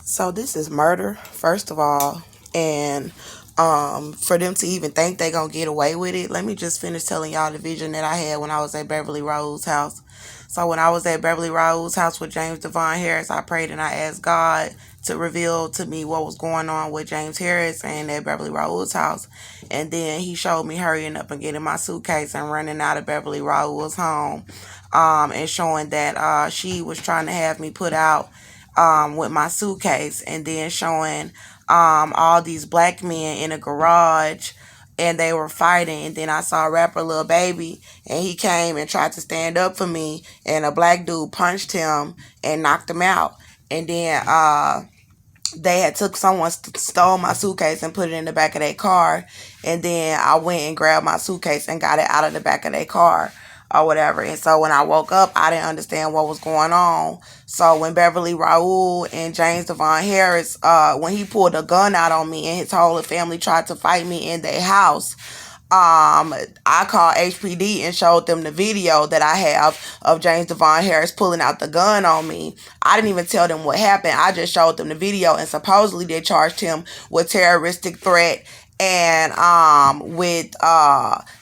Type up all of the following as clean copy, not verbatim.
So this is murder, first of all, and for them to even think they gonna get away with it, let me just finish telling y'all the vision that I had when I was at Beverly Rose's house. So when I was at Beverly Rose's house with James Devon Harris, I prayed and I asked God to reveal to me what was going on with James Harris and at Beverly Rose's house. And then he showed me hurrying up and getting my suitcase and running out of Beverly Rose's home, and showing that she was trying to have me put out with my suitcase, and then showing all these black men in a garage and they were fighting. And then I saw rapper Lil Baby, and he came and tried to stand up for me, and a black dude punched him and knocked him out. And then they had took someone stole my suitcase and put it in the back of their car, and then I went and grabbed my suitcase and got it out of the back of their car or whatever. And so when I woke up, I didn't understand what was going on. So when Beverly Raoul and James Devon Harris, when he pulled a gun out on me and his whole family tried to fight me in their house, I called HPD and showed them the video that I have of James Devon Harris pulling out the gun on me. I didn't even tell them what happened. I just showed them the video, and supposedly they charged him with terroristic threat, and with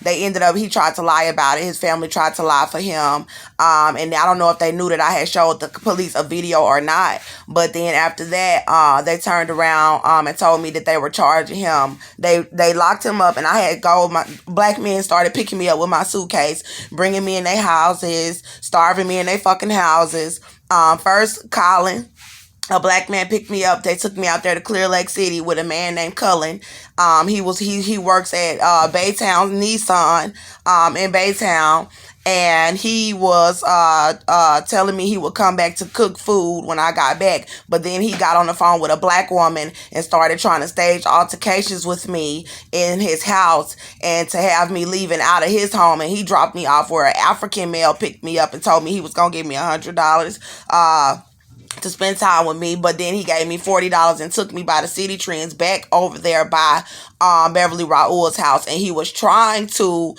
they ended up, he tried to lie about it. His family tried to lie for him, and I don't know if they knew that I had showed the police a video or not. But then after that, they turned around and told me that they were charging him. They locked him up, and I had go. My black men started picking me up with my suitcase, bringing me in their houses, starving me in their fucking houses. First, Colin, a black man, picked me up. They took me out there to Clear Lake City with a man named Cullen. He works at Baytown Nissan in Baytown, and he was telling me he would come back to cook food when I got back. But then he got on the phone with a black woman and started trying to stage altercations with me in his house and to have me leaving out of his home. And he dropped me off where an African male picked me up and told me he was gonna give me $100 to spend time with me. But then he gave me $40 and took me by the City Trends back over there by Beverly Raoul's house, and he was trying to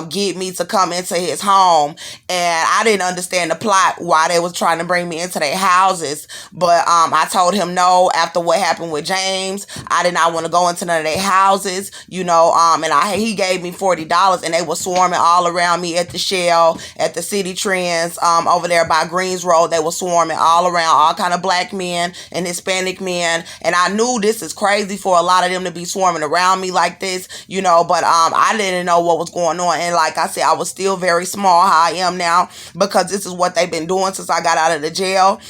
get me to come into his home, and I didn't understand the plot why they was trying to bring me into their houses. But I told him no. After what happened with James, I did not want to go into none of their houses, and he gave me $40, and they were swarming all around me at the Shell, at the City Trends, over there by Greens Road. They were swarming all around, all kind of black men and Hispanic men, and I knew this is crazy for a lot of them to be swarming around me like this, but I didn't know what was going on. And like I said, I was still very small, how I am now, because this is what they've been doing since I got out of the jail.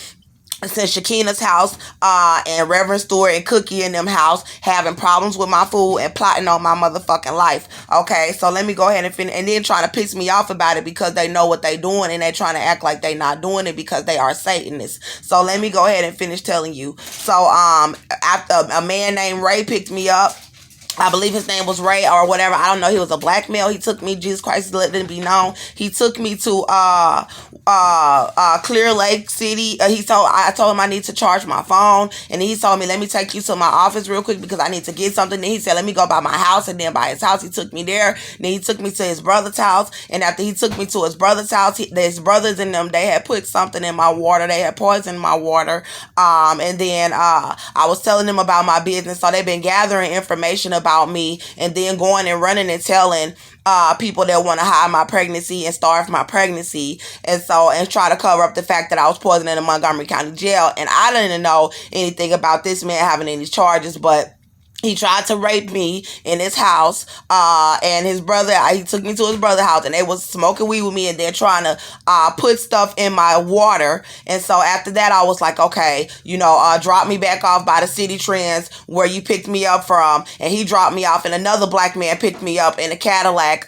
Since Shakina's house, and Reverend Stewart and Cookie in them house, having problems with my food and plotting on my motherfucking life. Okay, so let me go ahead and finish, and then trying to piss me off about it because they know what they doing and they trying to act like they not doing it because they are Satanists. So let me go ahead and finish telling you. So after a man named Ray picked me up, I believe his name was Ray or whatever. I don't know. He was a black male. He took me, Jesus Christ, let it be known. He took me to Clear Lake City. I told him I need to charge my phone, and he told me, let me take you to my office real quick because I need to get something. Then he said, let me go by my house, and then by his house he took me there. Then he took me to his brother's house, and after he took me to his brother's house, his brothers in them, they had put something in my water. They had poisoned my water. And then I was telling them about my business, so they've been gathering information about me, and then going and running and telling people that want to hide my pregnancy and starve my pregnancy, and try to cover up the fact that I was poisoned in the Montgomery County Jail. And I didn't know anything about this man having any charges, but he tried to rape me in his house, and his brother, he took me to his brother's house, and they was smoking weed with me, and they're trying to put stuff in my water. And so after that, I was like, okay, drop me back off by the City Trends where you picked me up from. And he dropped me off, and another black man picked me up in a Cadillac.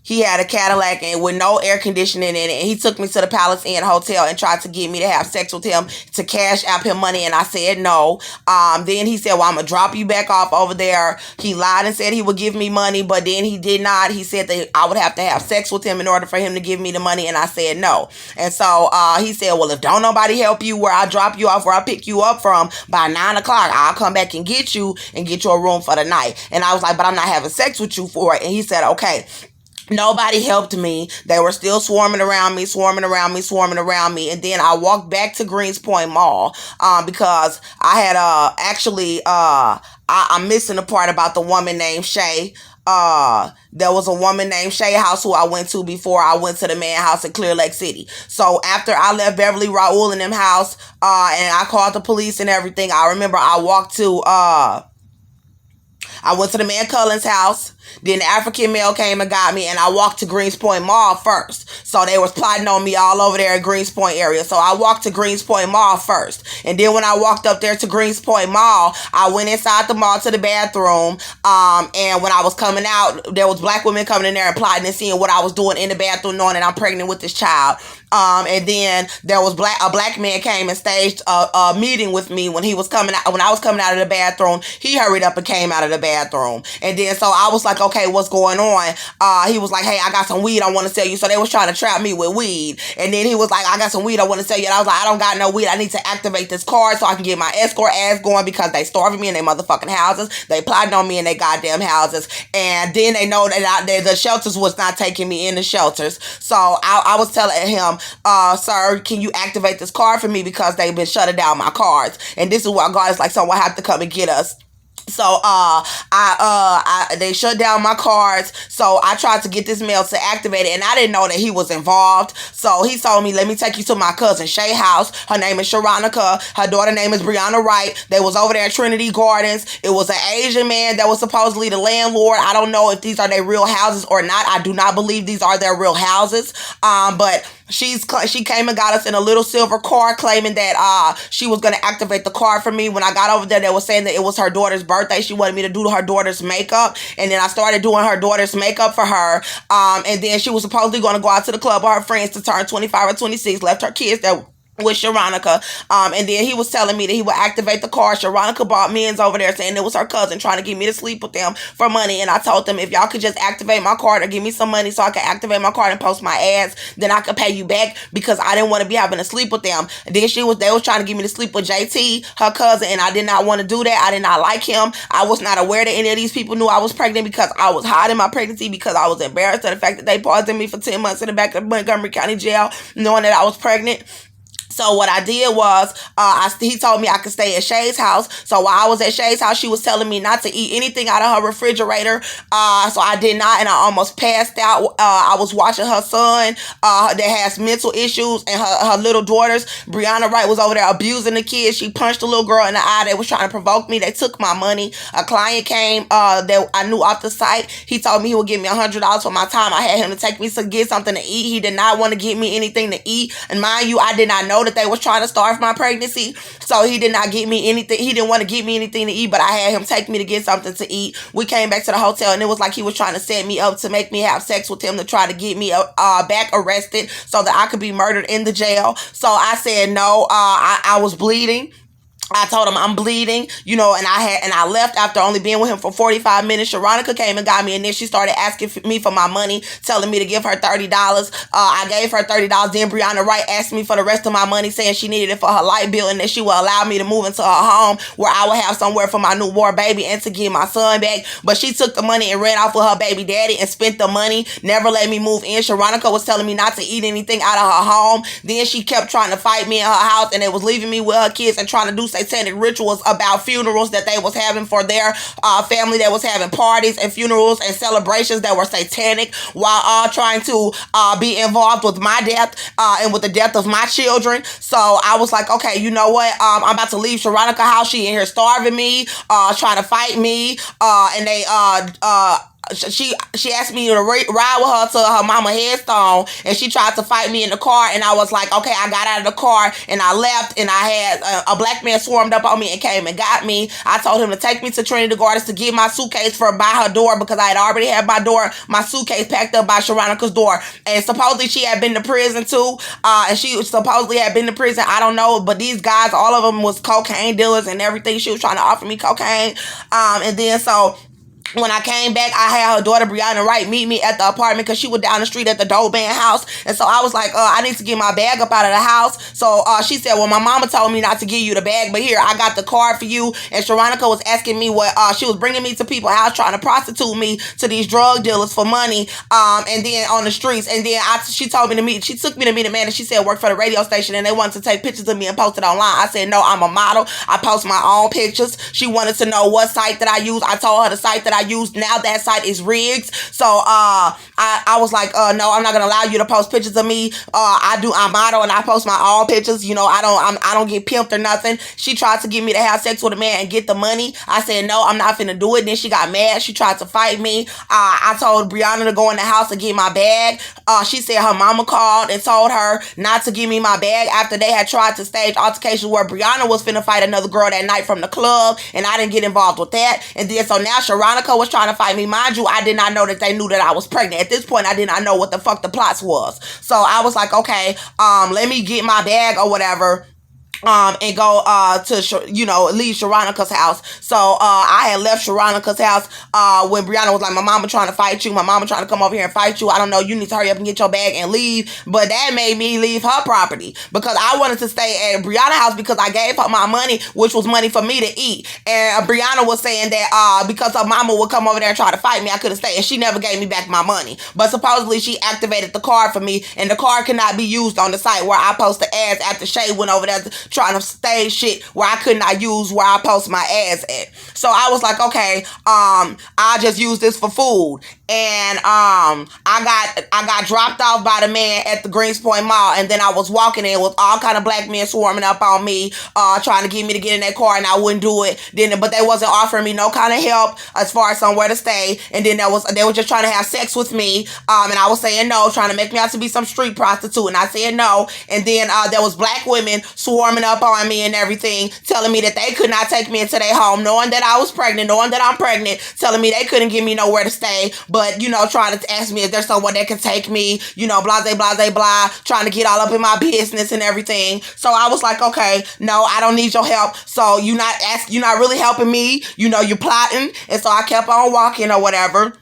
He had a Cadillac and with no air conditioning in it. And he took me to the Palace Inn Hotel and tried to get me to have sex with him to cash out him money. And I said no. Then he said, well, I'm going to drop you back off over there. He lied and said he would give me money, but then he did not. He said that I would have to have sex with him in order for him to give me the money. And I said no. And so he said, well, if don't nobody help you where I drop you off, where I pick you up from, by 9 o'clock, I'll come back and get you a room for the night. And I was like, but I'm not having sex with you for it. And he said, okay. Nobody helped me. They were still swarming around me, swarming around me, swarming around me. And then I walked back to Greenspoint Mall because I had I'm missing the part about the woman named Shay. There was a woman named Shay House who I went to before I went to the man house in Clear Lake City. So after I left Beverly Raoul and them house, and I called the police and everything, I remember I went to the man Cullen's house. Then the African male came and got me, and I walked to Greenspoint Mall first. So they was plotting on me all over there in Greenspoint area. So I walked to Greenspoint Mall first. And then when I walked up there to Greenspoint Mall, I went inside the mall to the bathroom. And when I was coming out, there was black women coming in there and plotting and seeing what I was doing in the bathroom, knowing that I'm pregnant with this child. And then there was a black man came and staged a meeting with me when he was coming out. When I was coming out of the bathroom, he hurried up and came out of the bathroom. And then so I was like, okay, what's going on? He was like, hey, I got some weed I want to sell you. So they was trying to trap me with weed. And then he was like, I got some weed I want to sell you. And I was like, I don't got no weed. I need to activate this card so I can get my escort ass going because they starving me in their motherfucking houses. They plotting on me in their goddamn houses. And then they know that the shelters was not taking me in the shelters. So I was telling him, sir, can you activate this card for me because they've been shutting down my cards? And this is what God is like, someone have to come and get us. So they shut down my cards. So I tried to get this mail to activate it, and I didn't know that he was involved. So he told me, let me take you to my cousin Shay house. Her name is Sharonica. Her daughter name is Brianna Wright. They was over there at Trinity Gardens. It was an Asian man that was supposedly the landlord. I don't know if these are their real houses or not. I do not believe these are their real houses. But she came and got us in a little silver car, claiming that she was going to activate the card for me. When I got over there, they were saying that it was her daughter's birthday. She wanted me to do her daughter's makeup. And then I started doing her daughter's makeup for her. And then she was supposedly going to go out to the club with her friends to turn 25 or 26, left her kids that with Sharonica. And then he was telling me that he would activate the car. Sharonica brought men's over there saying it was her cousin trying to get me to sleep with them for money. And I told them, if y'all could just activate my card or give me some money so I can activate my card and post my ads, then I could pay you back because I didn't want to be having to sleep with them. And then they was trying to get me to sleep with JT, her cousin, and I did not want to do that. I did not like him. I was not aware that any of these people knew I was pregnant because I was hiding my pregnancy because I was embarrassed at the fact that they paused me for 10 months in the back of Montgomery County Jail knowing that I was pregnant. So what I did was, he told me I could stay at Shay's house. So while I was at Shay's house, she was telling me not to eat anything out of her refrigerator. So I did not, and I almost passed out. I was watching her son that has mental issues, and her little daughters. Brianna Wright was over there abusing the kids. She punched a little girl in the eye that was trying to provoke me. They took my money. A client came that I knew off the site. He told me he would give me $100 for my time. I had him to take me to get something to eat. He did not want to give me anything to eat. And mind you, I did not know that they was trying to starve my pregnancy. So he did not get me anything. He didn't want to give me anything to eat, but I had him take me to get something to eat. We came back to the hotel, and it was like he was trying to set me up to make me have sex with him to try to get me back arrested so that I could be murdered in the jail. So I said no. I was bleeding. I told him I'm bleeding, and I left after only being with him for 45 minutes. Sharonica came and got me, and then she started asking me for my money, telling me to give her $30. I gave her $30. Then Brianna Wright asked me for the rest of my money, saying she needed it for her light bill and that she would allow me to move into her home where I would have somewhere for my newborn baby and to get my son back. But she took the money and ran off with her baby daddy and spent the money, never let me move in. Sharonica was telling me not to eat anything out of her home. Then she kept trying to fight me in her house, and they was leaving me with her kids and trying to do satanic rituals about funerals that they was having for their family that was having parties and funerals and celebrations that were satanic, while all trying to be involved with my death and with the death of my children. So I was like, okay, you know what? I'm about to leave Sharonica house. She in here starving me, trying to fight me, and they she asked me to ride with her to her mama headstone, and she tried to fight me in the car, and I was like, okay. I got out of the car and I left, and I had a black man swarmed up on me and came and got me. I told him to take me to Trinity Gardens to get my suitcase by her door because I had already had my suitcase packed up by Sharonica's door. And supposedly she had been to prison too, and she supposedly had been to prison. I don't know, but these guys, all of them was cocaine dealers and everything. She was trying to offer me cocaine, and then so When I came back, I had her daughter Brianna Wright meet me at the apartment because she was down the street at the Doban house. And so I was like, I need to get my bag up out of the house. So she said, well, my mama told me not to give you the bag, but here, I got the card for you. And Sharonica was asking me what, she was bringing me to people's house trying to prostitute me to these drug dealers for money, and then on the streets. And then she told me to meet, she took me to meet a man that she said worked for the radio station, and they wanted to take pictures of me and post it online. I said, no, I'm a model. I post my own pictures. She wanted to know what site that I use. I told her the site that I used. Now that site is rigged. So I was like, no, I'm not gonna allow you to post pictures of me. I model and I post my own pictures. You know, I don't get pimped or nothing. She tried to get me to have sex with a man and get the money. I said, no, I'm not finna do it. Then she got mad. She tried to fight me. I told Brianna to go in the house and get my bag. She said her mama called and told her not to give me my bag after they had tried to stage altercation where Brianna was finna fight another girl that night from the club, and I didn't get involved with that. And then so now Sharonica was trying to fight me. Mind you, I did not know that they knew that I was pregnant. At this point, I did not know what the fuck the plots was. So I was like, okay, let me get my bag or whatever. And go to leave Sharonica's house. So I had left Sharonica's house when Brianna was like, my mama trying to fight you, my mama trying to come over here and fight you, I don't know, you need to hurry up and get your bag and leave. But that made me leave her property because I wanted to stay at Brianna's house because I gave her my money, which was money for me to eat. And Brianna was saying that because her mama would come over there and try to fight me, I couldn't stay, and she never gave me back my money. But supposedly she activated the card for me, and the card cannot be used on the site where I post the ads after Shay went over there trying to stage shit where I could not use where I post my ads at. So I was like, okay, I just use this for food. And I got dropped off by the man at the Greenspoint Mall, and then I was walking in with all kind of black men swarming up on me, trying to get me to get in that car, and I wouldn't do it. But they wasn't offering me no kind of help as far as somewhere to stay. And then they were just trying to have sex with me, and I was saying no, trying to make me out to be some street prostitute, and I said no. And then there was black women swarming up on me and everything, telling me that they could not take me into their home, knowing that I was pregnant, knowing that I'm pregnant, telling me they couldn't give me nowhere to stay, but trying to ask me if there's someone that can take me, blah, blah, blah, blah, trying to get all up in my business and everything. So I was like, okay, no, I don't need your help. So you're not really helping me. You're plotting. And so I kept on walking or whatever.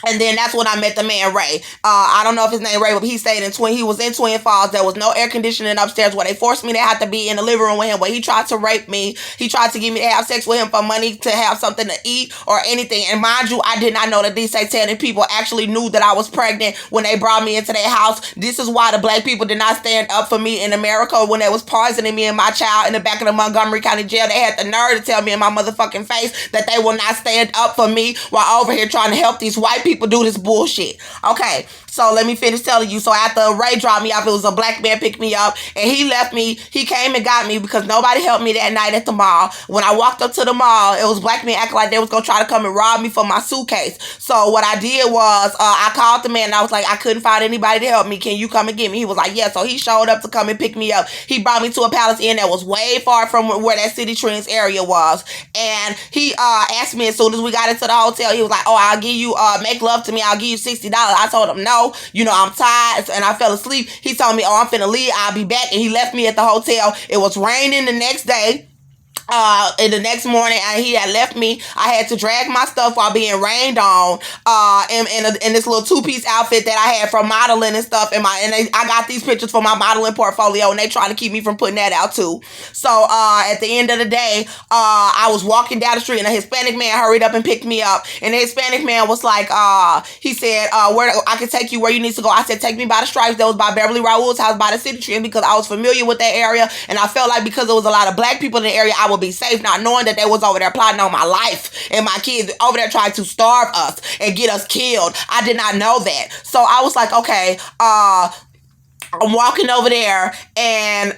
And then that's when I met the man, Ray. I don't know if his name Ray, but he was in Twin Falls. There was no air conditioning upstairs where they forced me to have to be in the living room with him, where he tried to rape me. He tried to get me to have sex with him for money to have something to eat or anything. And mind you, I did not know that these satanic people actually knew that I was pregnant when they brought me into their house. This is why the black people did not stand up for me in America when they was poisoning me and my child in the back of the Montgomery County Jail. They had the nerve to tell me in my motherfucking face that they will not stand up for me while over here trying to help these white people do this bullshit. Okay, so let me finish telling you. So after Ray dropped me off, it was a black man picked me up, and he left me. He came and got me because nobody helped me that night at the mall. When I walked up to the mall, it was black men acting like they was gonna try to come and rob me for my suitcase. So what I did was I called the man and I was like, I couldn't find anybody to help me. Can you come and get me? He was like, yeah. So he showed up to come and pick me up. He brought me to a Palace Inn that was way far from where that City Trends area was, and he asked me as soon as we got into the hotel. He was like, oh, I'll give you make love to me, I'll give you $60. I told him no, I'm tired, and I fell asleep. He told me, oh, I'm finna leave, I'll be back, and he left me at the hotel. It was raining the next day. In the next morning, he had left me. I had to drag my stuff while being rained on, in this little two-piece outfit that I had from modeling and stuff. I got these pictures for my modeling portfolio, and they trying to keep me from putting that out too. So at the end of the day, I was walking down the street, and a Hispanic man hurried up and picked me up. And the Hispanic man was like, he said, where I can take you where you need to go. I said, take me by the Stripes. That was by Beverly Raoul's house by the City Tree, because I was familiar with that area, and I felt like because there was a lot of black people in the area, I would be safe, not knowing that they was over there plotting on my life and my kids, over there trying to starve us and get us killed. I did not know that. So I was like, okay, I'm walking over there, and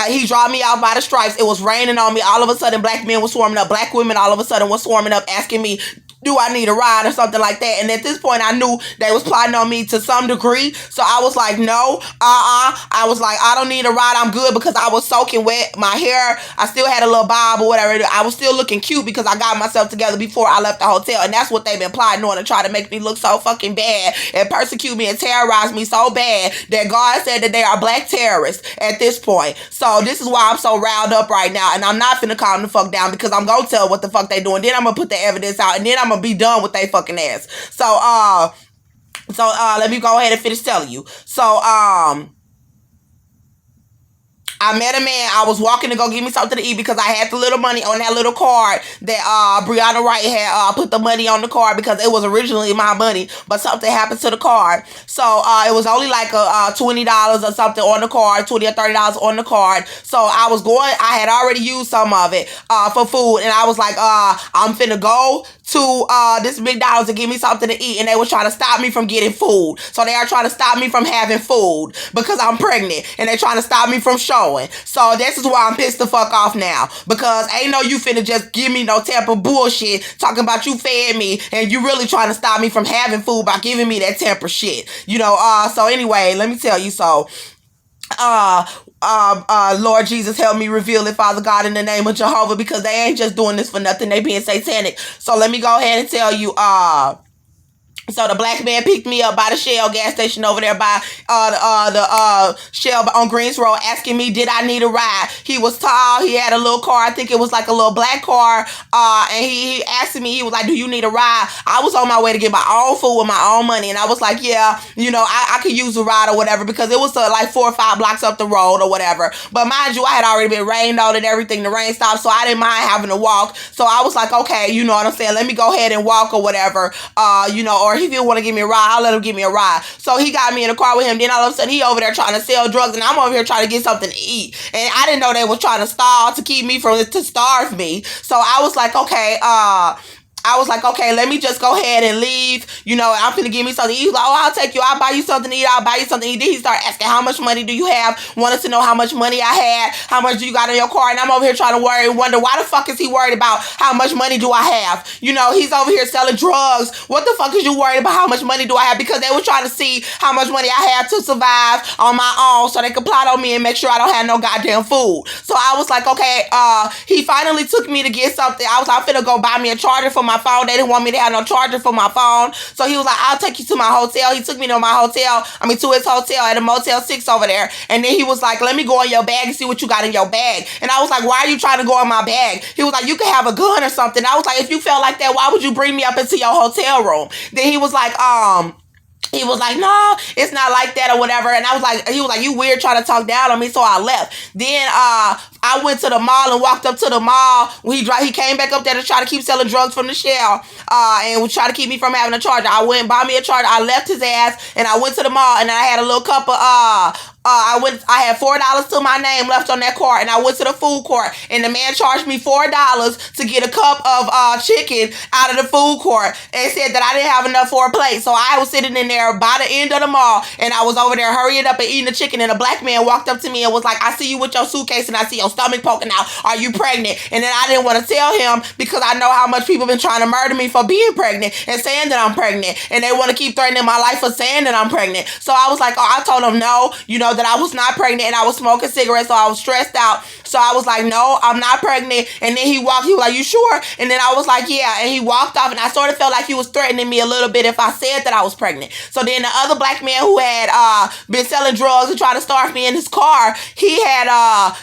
he dropped me out by the Stripes. It was raining on me. All of a sudden, black men were swarming up. Black women all of a sudden were swarming up, asking me, do I need a ride or something like that? And at this point, I knew they was plotting on me to some degree. So I was like, no, I was like, I don't need a ride. I'm good, because I was soaking wet. My hair, I still had a little bob or whatever. I was still looking cute because I got myself together before I left the hotel. And that's what they've been plotting on, to try to make me look so fucking bad and persecute me and terrorize me so bad that God said that they are black terrorists at this point. So this is why I'm so riled up right now. And I'm not finna calm the fuck down, because I'm gonna tell what the fuck they doing. Then I'm gonna put the evidence out, and then I'm gonna be done with they fucking ass. So let me go ahead and finish telling you. So I met a man. I was walking to go get me something to eat because I had the little money on that little card that Brianna Wright had put the money on the card because it was originally my money, but something happened to the card. So it was only like $20 or something on the card, $20 or $30 on the card. So I had already used some of it for food, and I was like, I'm finna go to this McDonald's to give me something to eat, and they were trying to stop me from getting food. So they are trying to stop me from having food because I'm pregnant, and they're trying to stop me from showing. So this is why I'm pissed the fuck off now, because ain't no you finna just give me no temper bullshit talking about you fed me and you really trying to stop me from having food by giving me that temper shit. So anyway, let me tell you. So Lord Jesus, help me reveal it, Father God, in the name of Jehovah, because they ain't just doing this for nothing. They being satanic. So let me go ahead and tell you, so the black man picked me up by the Shell gas station over there by the Shell on Greens Road, asking me, did I need a ride? He was tall. He had a little car. I think it was like a little black car. And he asked me, he was like, do you need a ride? I was on my way to get my own food with my own money. And I was like, yeah, I could use a ride or whatever, because it was like 4 or 5 blocks up the road or whatever. But mind you, I had already been rained on and everything. The rain stopped, so I didn't mind having to walk. So I was like, okay, you know what I'm saying? Let me go ahead and walk or whatever, or if he want to give me a ride, I'll let him give me a ride. So he got me in the car with him. Then all of a sudden, he over there trying to sell drugs, and I'm over here trying to get something to eat. And I didn't know they was trying to stall to keep me to starve me. So I was like, okay, let me just go ahead and leave. I'm finna give me something to eat. He was like, I'll take you. I'll buy you something to eat. I'll buy you something to eat. Then he started asking, how much money do you have? Wanted to know how much money I had. How much do you got in your car? And I'm over here trying to worry and wonder, why the fuck is he worried about how much money do I have? He's over here selling drugs. What the fuck is you worried about how much money do I have? Because they were trying to see how much money I had to survive on my own, so they could plot on me and make sure I don't have no goddamn food. So I was like, okay, he finally took me to get something. I was like, I'm finna go buy me a charger for my phone. They didn't want me to have no charger for my phone. So he was like, I'll take you to my hotel. He took me to his hotel at a Motel 6 over there. And then he was like, let me go in your bag and see what you got in your bag. And I was like, why are you trying to go in my bag? He was like, you could have a gun or something. I was like, if you felt like that, why would you bring me up into your hotel room? Then he was like, no, it's not like that or whatever. And he was like, you weird trying to talk down on me. So I left. Then I went to the mall and walked up to the mall. He came back up there to try to keep selling drugs from the Shell and would try to keep me from having a charger. I went and bought me a charger. I left his ass and I went to the mall, and then I had a little cup of I had $4 to my name left on that card, and I went to the food court, and the man charged me $4 to get a cup of chicken out of the food court, and said that I didn't have enough for a plate. So I was sitting in there by the end of the mall, and I was over there hurrying up and eating the chicken, and a black man walked up to me and was like, I see you with your suitcase, and I see your stomach poking out. Are you pregnant? And then I didn't want to tell him, because I know how much people been trying to murder me for being pregnant and saying that I'm pregnant, and they want to keep threatening my life for saying that I'm pregnant. So I was like, I told him no, that I was not pregnant, and I was smoking cigarettes, so I was stressed out. So I was like, no, I'm not pregnant. And then he was like, you sure? And then I was like, yeah. And he walked off, and I sort of felt like he was threatening me a little bit if I said that I was pregnant. So then the other black man who had been selling drugs and trying to starve me in his car, he had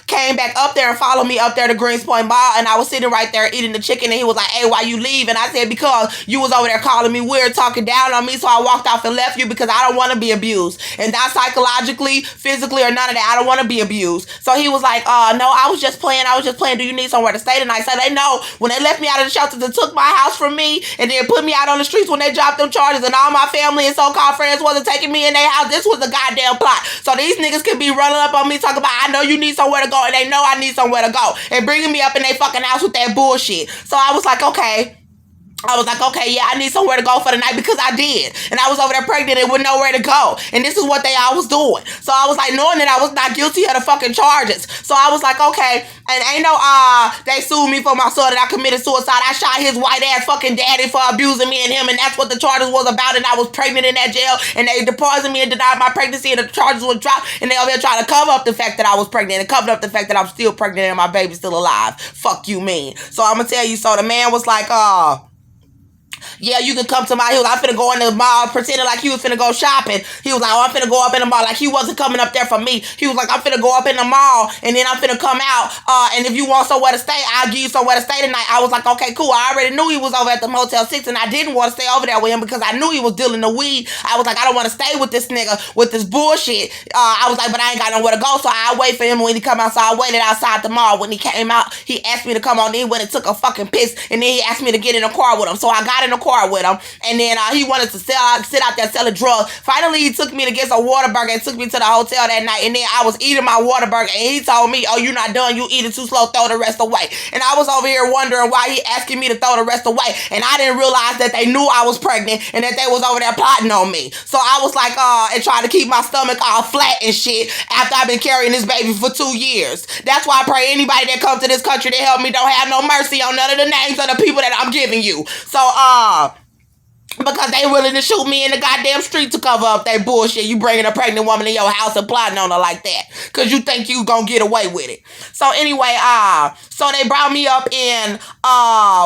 came back up there and followed me up there to Greenspoint Mall, and I was sitting right there eating the chicken, and he was like, hey, why you leave? And I said, because you was over there calling me weird, talking down on me, so I walked off and left you, because I don't want to be abused. And not psychologically, physically, or none of that. I don't want to be abused. So he was like, no, I was just playing. Do you need somewhere to stay tonight? So they know when they left me out of the shelter, they took my house from me and then put me out on the streets when they dropped them charges, and all my family and so-called friends wasn't taking me in their house. This was a goddamn plot. So these niggas could be running up on me talking about, I know you need somewhere to go, and they know I need somewhere to go, and bringing me up in their fucking house with that bullshit. So I was like, okay, yeah, I need somewhere to go for the night, because I did. And I was over there pregnant and with nowhere to go. And this is what they all was doing. So I was like, knowing that I was not guilty of the fucking charges. So I was like, okay. And ain't no, they sued me for my son that I committed suicide. I shot his white ass fucking daddy for abusing me and him. And that's what the charges was about. And I was pregnant in that jail. And they deposited me and denied my pregnancy. And the charges were dropped. And they over there trying to cover up the fact that I was pregnant. And cover up the fact that I'm still pregnant and my baby's still alive. Fuck you mean. So I'm going to tell you. So the man was like, Yeah, you can come to my, he was like, I'm finna go in the mall, pretending like he was finna go shopping. He was like, oh, I'm finna go up in the mall, like he wasn't coming up there for me. He was like, I'm finna go up in the mall, and then I'm finna come out, and if you want somewhere to stay, I'll give you somewhere to stay tonight. I was like, okay, cool. I already knew he was over at the Motel 6, and I didn't want to stay over there with him because I knew he was dealing the weed. I was like, I don't want to stay with this nigga with this bullshit. I was like, but I ain't got nowhere to go, so I'll wait for him when he come out. So I waited outside the mall. When he came out, he asked me to come on. Then he went and took a fucking piss, and then he asked me to get in a car with him. So I got in a car with him, and then he wanted to sit out there selling drugs. Finally, he took me to get some Whataburger and took me to the hotel that night, and then I was eating my Whataburger, and he told me, oh, you're not done, you eating too slow, throw the rest away. And I was over here wondering why he asking me to throw the rest away, and I didn't realize that they knew I was pregnant and that they was over there plotting on me. So I was like, and trying to keep my stomach all flat and shit after I've been carrying this baby for 2 years. That's why I pray anybody that comes to this country to help me don't have no mercy on none of the names of the people that I'm giving you. So, because they willing to shoot me in the goddamn street to cover up that bullshit. You bringing a pregnant woman in your house and plotting on her like that because you think you gonna get away with it. So anyway, so they brought me up in,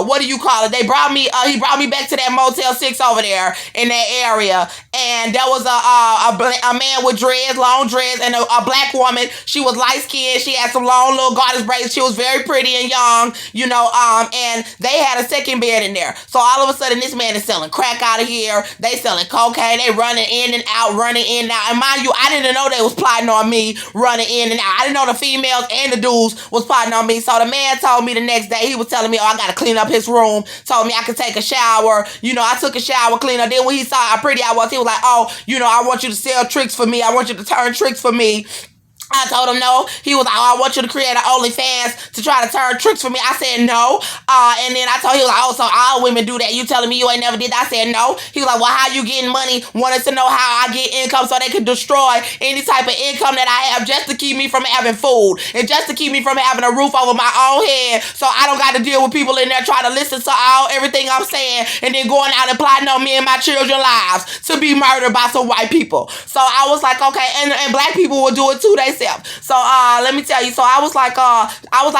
what do you call it? They brought me, he brought me back to that Motel 6 over there in that area. And there was a man with dreads, long dreads, and a black woman. She was light-skinned. She had some long little goddess braids. She was very pretty and young, you know, and they had a second bed in there. So all of a sudden, this man is selling crack out of here. They selling cocaine. They running in and out, running in and out. And mind you, I didn't know they was plotting on me, running in and out. I didn't know the females and the dudes was plotting on me. So the man told me the next day, he was telling me, oh, I got to clean up his room. Told me I could take a shower. You know, I took a shower, cleaned up. Then when he saw how pretty I was, he was like, oh, you know, I want you to sell tricks for me. I want you to turn tricks for me. I told him no. He was like, oh, I want you to create an OnlyFans to try to turn tricks for me. I said no. And then I told him, he was like, oh, so all women do that. You telling me you ain't never did that? I said no. He was like, well, how you getting money? Wanted to know how I get income so they could destroy any type of income that I have just to keep me from having food and just to keep me from having a roof over my own head, so I don't got to deal with people in there trying to listen to everything I'm saying and then going out and plotting on me and my children's lives to be murdered by some white people. So I was like, okay, and black people will do it too. They So let me tell you. So I was like,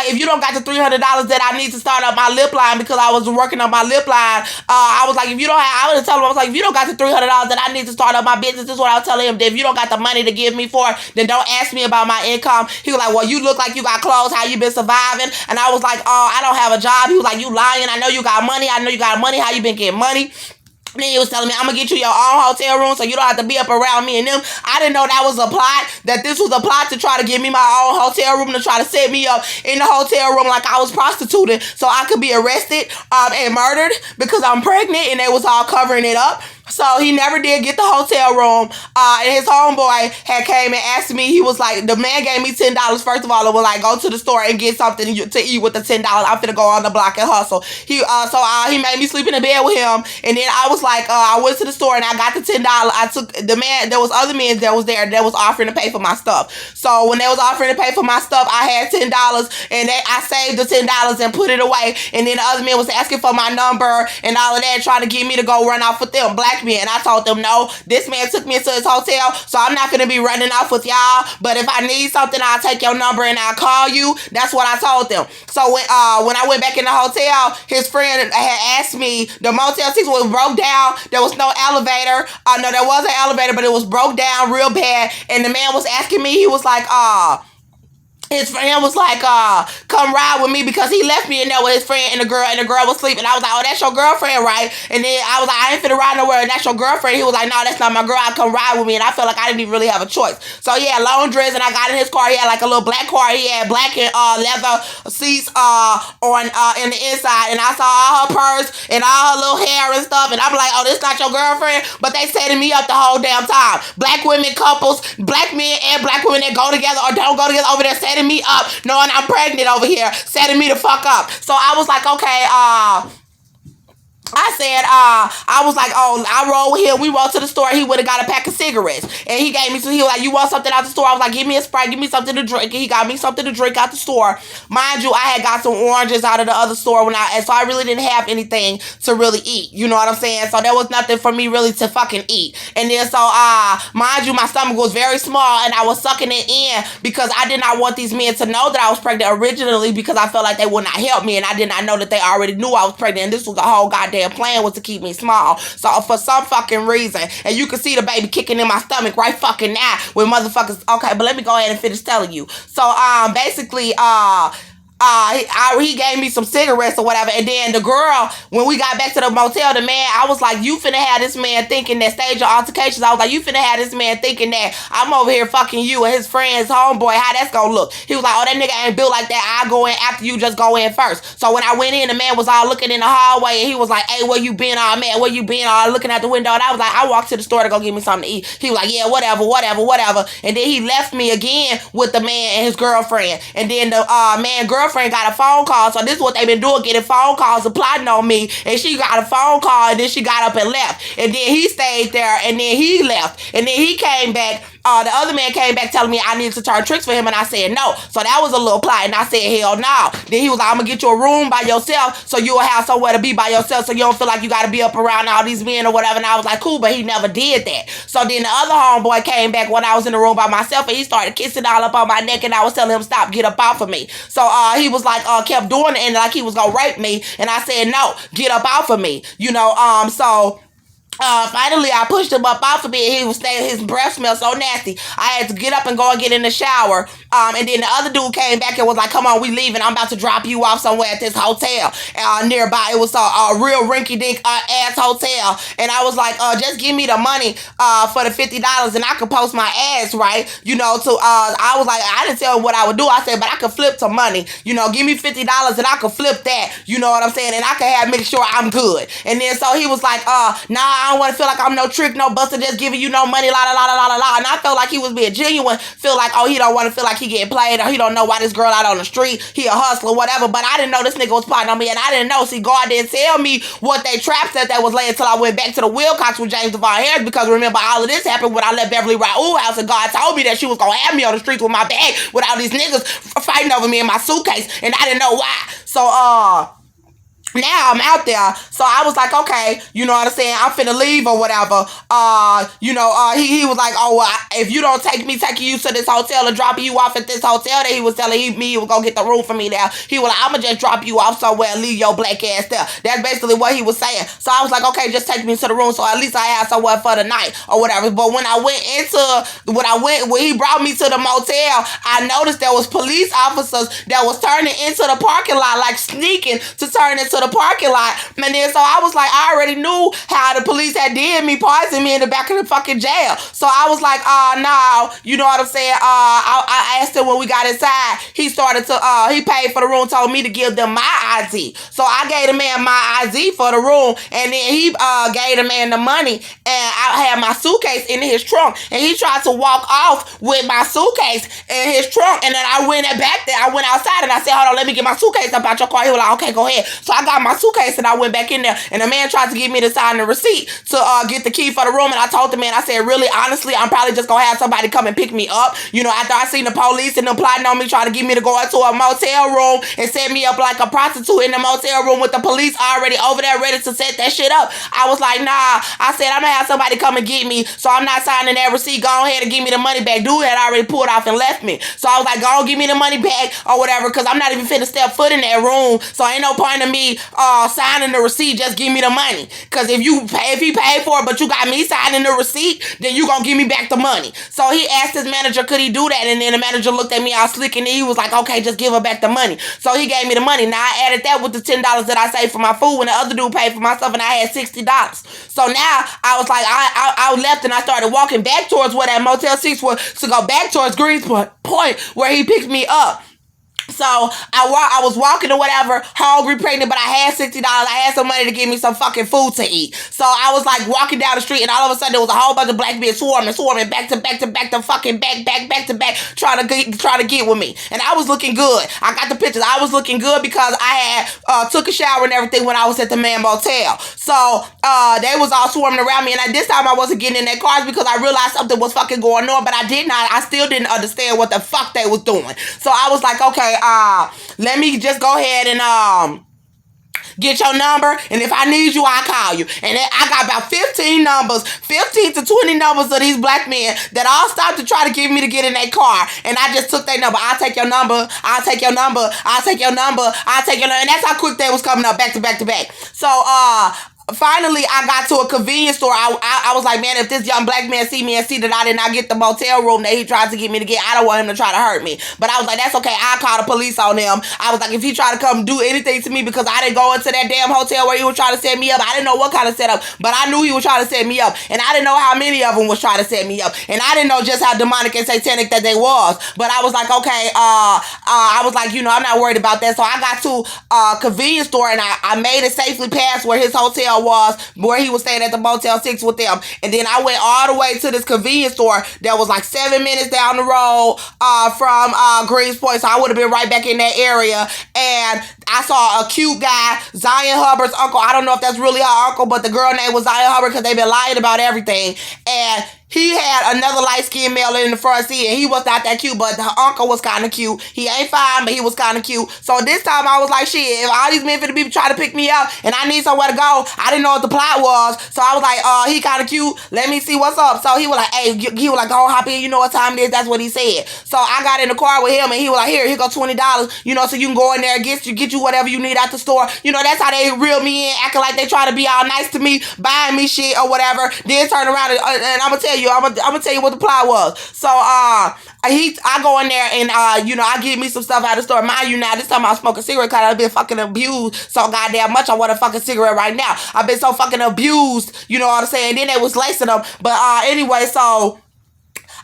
if you don't got the $300 that I need to start up my lip line, because I was working on my lip line, I was like, if you don't have, I was telling him, I was like, if you don't got the $300 that I need to start up my business, this is what I was telling him. If you don't got the money to give me for it, then don't ask me about my income. He was like, well, you look like you got clothes. How you been surviving? And I was like, oh, I don't have a job. He was like, you lying. I know you got money. I know you got money. How you been getting money? Then he was telling me, I'm going to get you your own hotel room so you don't have to be up around me and them. I didn't know that was a plot, that this was a plot to try to give me my own hotel room, to try to set me up in the hotel room like I was prostituting so I could be arrested and murdered because I'm pregnant, and they was all covering it up. So he never did get the hotel room. And his homeboy had came and asked me, he was like, the man gave me $10. First of all, it was like, go to the store and get something to eat with the $10. I'm finna go on the block and hustle. He made me sleep in the bed with him. And then I was like, I went to the store and I got the $10. I took the man, there was other men that was there that was offering to pay for my stuff. So when they was offering to pay for my stuff, I had $10 and I saved the $10 and put it away. And then the other man was asking for my number and all of that, trying to get me to go run off with them. Black me, and I told them no. This man took me into his hotel, so I'm not gonna be running off with y'all. But if I need something, I'll take your number and I'll call you. That's what I told them. So when I went back in the hotel, his friend had asked me. The Motel 6 was broke down. There was no elevator. No, there was an elevator, but it was broke down real bad. And the man was asking me. He was like, his friend was like, come ride with me, because he left me in there with his friend and the girl was sleeping. I was like, oh, that's your girlfriend, right? And then I was like, I ain't finna ride nowhere, and that's your girlfriend. He was like, no, that's not my girl. I come ride with me. And I felt like I didn't even really have a choice. So yeah, long dress, and I got in his car. He had like a little black car. He had black and leather seats on in the inside, and I saw all her purse and all her little hair and stuff. And I'm like, oh, this not your girlfriend? But they setting me up the whole damn time. Black women couples, black men and black women that go together or don't go together over there setting me up, knowing I'm pregnant over here, setting me the fuck up. So I was like, okay, I said, I was like, oh, I rolled with him. We rolled to the store. He would have got a pack of cigarettes. And he gave me some. He was like, you want something out the store? I was like, give me a Sprite. Give me something to drink. And he got me something to drink out the store. Mind you, I had got some oranges out of the other store so I really didn't have anything to really eat. You know what I'm saying? So there was nothing for me really to fucking eat. And then so, mind you, my stomach was very small and I was sucking it in because I did not want these men to know that I was pregnant originally, because I felt like they would not help me, and I did not know that they already knew I was pregnant. And this was a whole goddamn goddamn plan was to keep me small. So for some fucking reason, and you can see the baby kicking in my stomach right fucking now with motherfuckers. Okay, but let me go ahead and finish telling you. So basically he gave me some cigarettes or whatever, and then the girl, when we got back to the motel, the man, I was like, you finna have this man thinking that stage of altercations. I was like, you finna have this man thinking that I'm over here fucking you and his friend's homeboy. How that's gonna look? He was like, oh, that nigga ain't built like that. I go in after you, just go in first. So when I went in, the man was all looking in the hallway, and he was like, hey, where you been, all man? Where you been, all looking out the window? And I was like, I walked to the store to go get me something to eat. He was like, yeah, whatever. And then he left me again with the man and his girlfriend. And then the man girlfriend got a phone call. So this is what they've been doing, getting phone calls and plotting on me. And she got a phone call, and then she got up and left. And then he stayed there, and then he left. And then he came back. The other man came back telling me I needed to turn tricks for him, and I said no. So that was a little plot, and I said hell no. Then he was like, I'm gonna get you a room by yourself so you'll have somewhere to be by yourself so you don't feel like you gotta be up around all these men or whatever. And I was like, cool, but he never did that. So then the other homeboy came back when I was in the room by myself, and he started kissing all up on my neck, and I was telling him stop, get up off of me. So he was like, kept doing it, and like he was gonna rape me, and I said no, get up off of me. Finally, I pushed him up off of me, and he was staying. His breath smelled so nasty. I had to get up and go and get in the shower. And then the other dude came back and was like, "Come on, we leaving. I'm about to drop you off somewhere at this hotel nearby." It was a real rinky-dink ass hotel, and I was like, "Just give me the money for the $50, and I could post my ass, right? I was like, I didn't tell him what I would do. I said, but I could flip some money. Give me $50, and I could flip that. You know what I'm saying? And I could make sure I'm good." And then so he was like, "Nah, I don't want to feel like I'm no trick, no buster, just giving you no money, la la la la la la." And I felt like he was being genuine, feel like, he don't want to feel like he getting played, or he don't know why this girl out on the street, he a hustler, whatever. But I didn't know this nigga was plotting on me, and I didn't know. See, God didn't tell me what they traps that was laying until I went back to the Wilcox with James Devon Harris, because remember, all of this happened when I left Beverly Raoul house, and God told me that she was gonna have me on the streets with my bag with all these niggas fighting over me in my suitcase, and I didn't know why. So now I'm out there. So I was like, okay, you know what I'm saying? I'm finna leave or whatever. He was like, if you don't taking you to this hotel and dropping you off at this hotel that he was telling me he was gonna get the room for me there. He was like, I'm gonna just drop you off somewhere and leave your black ass there. That's basically what he was saying. So I was like, okay, just take me to the room so at least I have somewhere for the night or whatever. But when he brought me to the motel, I noticed there was police officers that was turning into the parking lot, like sneaking to turn into the parking lot. And then so I was like, I already knew how the police had did me, poisoned me in the back of the fucking jail. So I was like, no, you know what I'm saying? I asked him when we got inside. He started to he paid for the room, told me to give them my ID. So I gave the man my ID for the room, and then he gave the man the money, and I had my suitcase in his trunk, and he tried to walk off with my suitcase in his trunk. And then I went back there. I went outside and I said, hold on, let me get my suitcase up out your car. He was like, okay, go ahead. So I got my suitcase and I went back in there, and the man tried to get me to sign the receipt to get the key for the room. And I told the man, I said, really, honestly, I'm probably just gonna have somebody come and pick me up. After I seen the police and them plotting on me, trying to get me to go into a motel room and set me up like a prostitute in the motel room with the police already over there ready to set that shit up. I was like, nah. I said, I'm gonna have somebody come and get me, so I'm not signing that receipt. Go ahead and give me the money back. Dude had already pulled off and left me. So I was like, go on, give me the money back or whatever, because I'm not even finna step foot in that room. So ain't no point in me signing the receipt. Just give me the money. Because if he paid for it, but you got me signing the receipt, then you gonna give me back the money. So he asked his manager, could he do that? And then the manager looked at me all slick, and he was like, okay, just give her back the money. So he gave me the money. Now I added that with the $10 that I saved for my food when the other dude paid for my stuff, and I had $60. So now I was like, I left and I started walking back towards where that Motel 6 was, to go back towards Greens Point where he picked me up. So I was walking or whatever, hungry, pregnant, but I had $60. I had some money to give me some fucking food to eat. So I was like walking down the street, and all of a sudden there was a whole bunch of black men swarming back to back, trying to get with me. And I was looking good. I got the pictures. I was looking good because I had took a shower and everything when I was at the Man Motel. So they was all swarming around me, and at this time I wasn't getting in their cars because I realized something was fucking going on, but I still didn't understand what the fuck they was doing. So I was like, okay, let me just go ahead and get your number, and if I need you, I'll call you. And then I got about 15 numbers, 15 to 20 numbers of these black men that all stopped to try to get me to get in their car. And I just took their number. I'll take your number. I'll take your number. I'll take your number. I'll take your number. And that's how quick they was coming up back to back to back. So, finally, I got to a convenience store. I was like, man, if this young black man see me and see that I did not get the motel room that he tried to get me to get, I don't want him to try to hurt me. But I was like, that's okay. I'll call the police on him. I was like, if he try to come do anything to me because I didn't go into that damn hotel where he was trying to set me up, I didn't know what kind of setup, but I knew he was trying to set me up. And I didn't know how many of them was trying to set me up. And I didn't know just how demonic and satanic that they was. But I was like, okay, I was like, I'm not worried about that. So I got to a convenience store and I made it safely past where his hotel was, where he was staying at the Motel 6 with them. And then I went all the way to this convenience store that was like 7 minutes down the road from Greenspoint. So I would have been right back in that area. And I saw a cute guy, Zion Hubbard's uncle. I don't know if that's really her uncle, but the girl name was Zion Hubbard because they've been lying about everything. And he had another light-skinned male in the front seat, and he was not that cute, but the uncle was kind of cute. He ain't fine, but he was kind of cute. So this time I was like, shit, if all these men finna be trying to pick me up and I need somewhere to go, I didn't know what the plot was. So I was like, he kind of cute. Let me see what's up. So he was like, hey, he was like, go hop in. You know what time it is. That's what he said. So I got in the car with him, and he was like, here go $20, so you can go in there and get you whatever you need out the store. That's how they reel me in, acting like they try to be all nice to me, buying me shit or whatever. Then turn around and I'm gonna tell you, I'm gonna tell you what the plot was. So I go in there and I get me some stuff out of the store. Mind you, now this time I was smoking cigarette because I've been fucking abused so goddamn much. I want a fucking cigarette right now. I've been so fucking abused, you know what I'm saying? Then they was lacing them. But anyway, so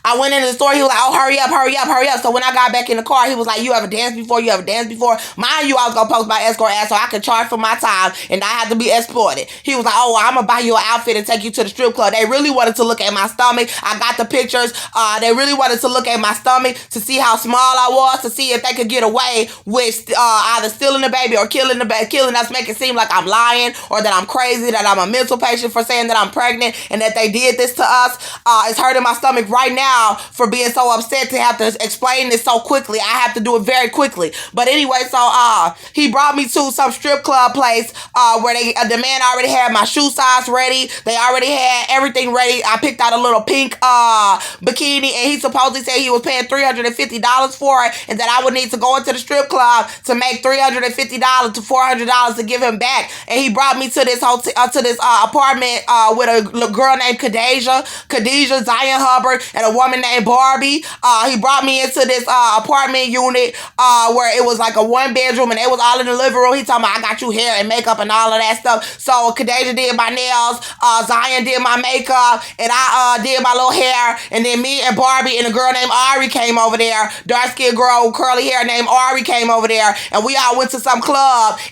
I went into the store. He was like, oh, hurry up, hurry up, hurry up. So when I got back in the car, he was like, you ever danced before? You ever danced before? Mind you, I was going to post my escort ad so I could charge for my time and I had to be escorted. He was like, oh, I'm going to buy you an outfit and take you to the strip club. They really wanted to look at my stomach. I got the pictures. They really wanted to look at my stomach to see how small I was, to see if they could get away with either stealing the baby or killing us, make it seem like I'm lying or that I'm crazy, that I'm a mental patient for saying that I'm pregnant and that they did this to us. It's hurting my stomach right now for being so upset to have to explain this so quickly. I have to do it very quickly. But anyway, so he brought me to some strip club place where the man already had my shoe size ready. They already had everything ready. I picked out a little pink bikini, and he supposedly said he was paying $350 for it, and that I would need to go into the strip club to make $350 to $400 to give him back. And he brought me to this hotel, to this apartment with a girl named Khadijah Zion Hubbard, and a woman named Barbie. He brought me into this apartment unit where it was like a 1-bedroom, and they was all in the living room. He talking about, I got you hair and makeup and all of that stuff. So Khadijah did my nails, Zion did my makeup, and I did my little hair. And then me and Barbie and a girl named Ari came over there. Dark-skinned girl with curly hair named Ari came over there, and we all went to some club.